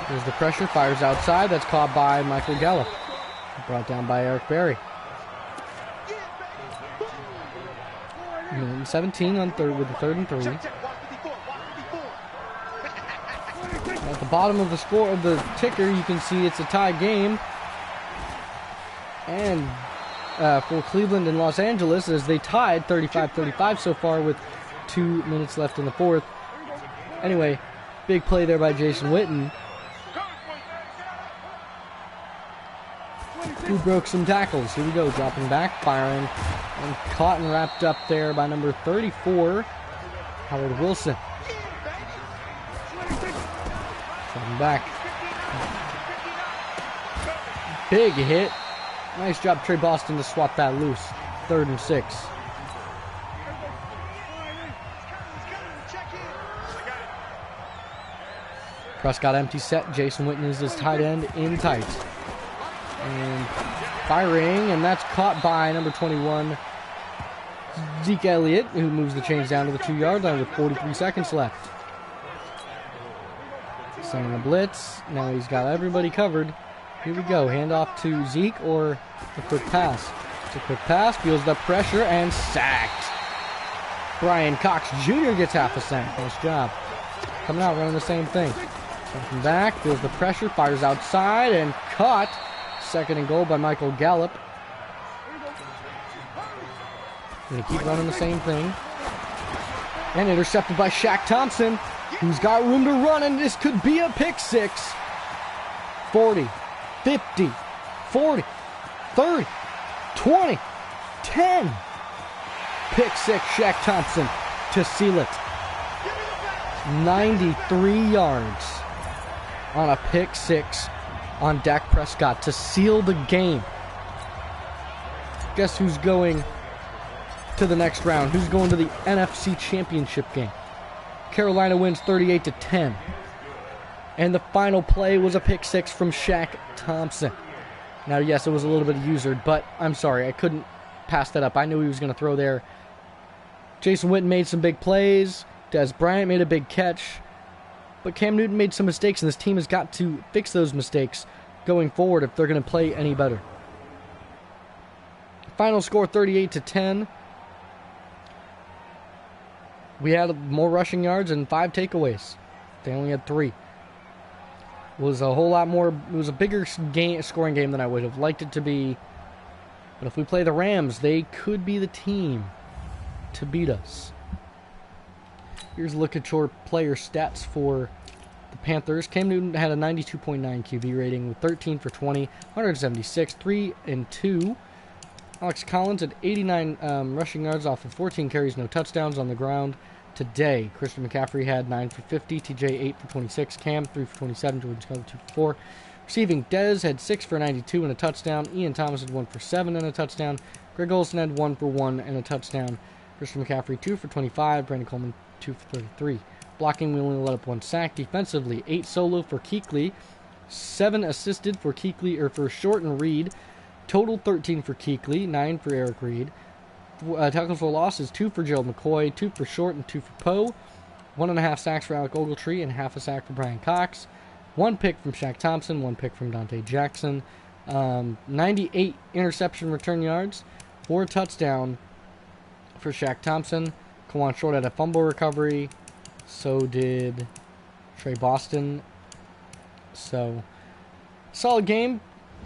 Speaker 1: feels the pressure, fires outside, that's caught by Michael Gallup. Brought down by Eric Berry. 17 on third with the 3rd and 3. At the bottom of the score of the ticker, you can see it's a tie game. And for Cleveland and Los Angeles, as they tied 35-35 so far with 2 minutes left in the 4th. Anyway, big play there by Jason Witten, who broke some tackles. Here we go, dropping back, firing, and caught and wrapped up there by number 34, Howard Wilson. Dropping back. Big hit. Nice job, Trey Boston, to swat that loose. 3rd and 6. Prescott empty set. Jason Witten is his tight end in tight. And firing, and that's caught by number 21, Zeke Elliott, who moves the chains down to the 2-yard line with 43 seconds left. Sending a blitz. Now he's got everybody covered. Here we go. Handoff to Zeke or a quick pass. It's a quick pass. Feels the pressure and sacked. Brian Cox Jr. gets half a sack. Nice job. Coming out running the same thing. Jumping back. Feels the pressure. Fires outside and caught. 2nd and goal by Michael Gallup. Gonna keep running the same thing. And intercepted by Shaq Thompson, who's got room to run, and this could be a pick six. 40, 50, 40, 30, 20, 10. Pick six, Shaq Thompson to seal it. 93 yards on a pick six on Dak Prescott to seal the game. Guess who's going to the next round? Who's going to the NFC Championship game? Carolina wins 38-10. And the final play was a pick six from Shaq Thompson. Now, yes, it was a little bit usured, but I'm sorry, I couldn't pass that up. I knew he was going to throw there. Jason Witten made some big plays. Des Bryant made a big catch. But Cam Newton made some mistakes, and this team has got to fix those mistakes going forward if they're going to play any better. Final score 38-10. We had more rushing yards and 5 takeaways. They only had 3. It was a whole lot more. It was a bigger scoring game than I would have liked it to be. But if we play the Rams, they could be the team to beat us. Here's a look at your player stats for the Panthers. Cam Newton had a 92.9 QB rating with 13 for 20, 176, 3 and 2. Alex Collins had 89 rushing yards off of 14 carries, no touchdowns on the ground today. Christian McCaffrey had 9 for 50, TJ 8 for 26, Cam 3 for 27, Jordan Scott 2 for 4. Receiving, Dez had 6 for 92 and a touchdown. Ian Thomas had 1 for 7 and a touchdown. Greg Olsen had 1 for 1 and a touchdown. Christian McCaffrey 2 for 25, Brandon Coleman 2 for 33. Blocking, we only let up 1 sack. Defensively, 8 solo for Kuechly, 7 assisted for Kuechly, or for Short and Reed. Total 13 for Kuechly, 9 for Eric Reed. Tackles for losses, 2 for Gerald McCoy, 2 for Short, and 2 for Poe. 1.5 sacks for Alec Ogletree, and half a sack for Brian Cox. 1 pick from Shaq Thompson, 1 pick from Dante Jackson. 98 interception return yards, 4 touchdown for Shaq Thompson. Kawan Short had a fumble recovery. So did Trey Boston. So, solid game.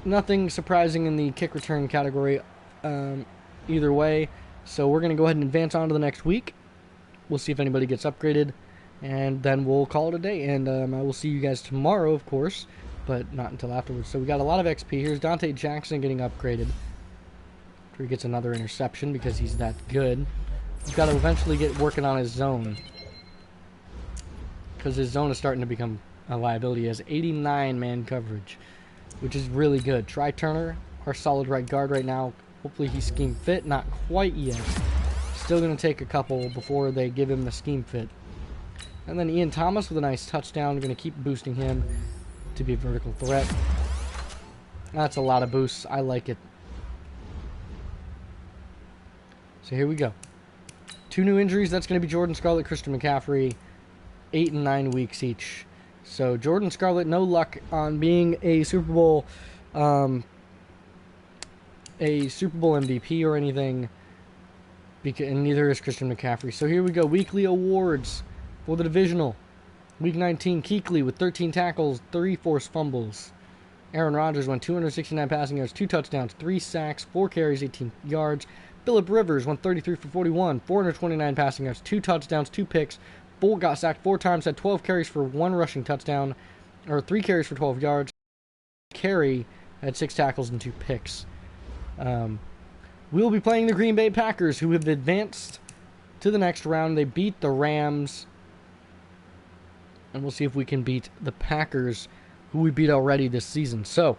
Speaker 1: Nothing surprising in the kick return category either way. So we're going to go ahead and advance on to the next week. We'll see if anybody gets upgraded. And then we'll call it a day. And I will see you guys tomorrow, of course. But not until afterwards. So we got a lot of XP. Here's Dante Jackson getting upgraded. He gets another interception because he's that good. He's got to eventually get working on his zone. Because his zone is starting to become a liability. He has 89 man coverage, which is really good. Try Turner, our solid right guard right now. Hopefully he's scheme fit. Not quite yet. Still going to take a couple before they give him the scheme fit. And then Ian Thomas with a nice touchdown. Going to keep boosting him to be a vertical threat. That's a lot of boosts. I like it. So here we go. 2 new injuries. That's going to be Jordan Scarlett, Christian McCaffrey. 8 and 9 weeks each. So Jordan Scarlett, no luck on being a Super Bowl MVP or anything. And neither is Christian McCaffrey. So here we go. Weekly awards for the Divisional. Week 19, Kuechly with 13 tackles, 3 forced fumbles. Aaron Rodgers went 269 passing yards, 2 touchdowns, 3 sacks, 4 carries, 18 yards. Phillip Rivers went 33 for 41, 429 passing yards, 2 touchdowns, 2 picks. Bull got sacked 4 times, had 12 carries for 1 rushing touchdown, or 3 carries for 12 yards. Carey had 6 tackles and 2 picks. We'll be playing the Green Bay Packers, who have advanced to the next round. They beat the Rams. And we'll see if we can beat the Packers, who we beat already this season. So,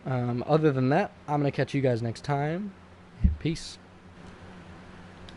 Speaker 1: other than that, I'm going to catch you guys next time. Peace.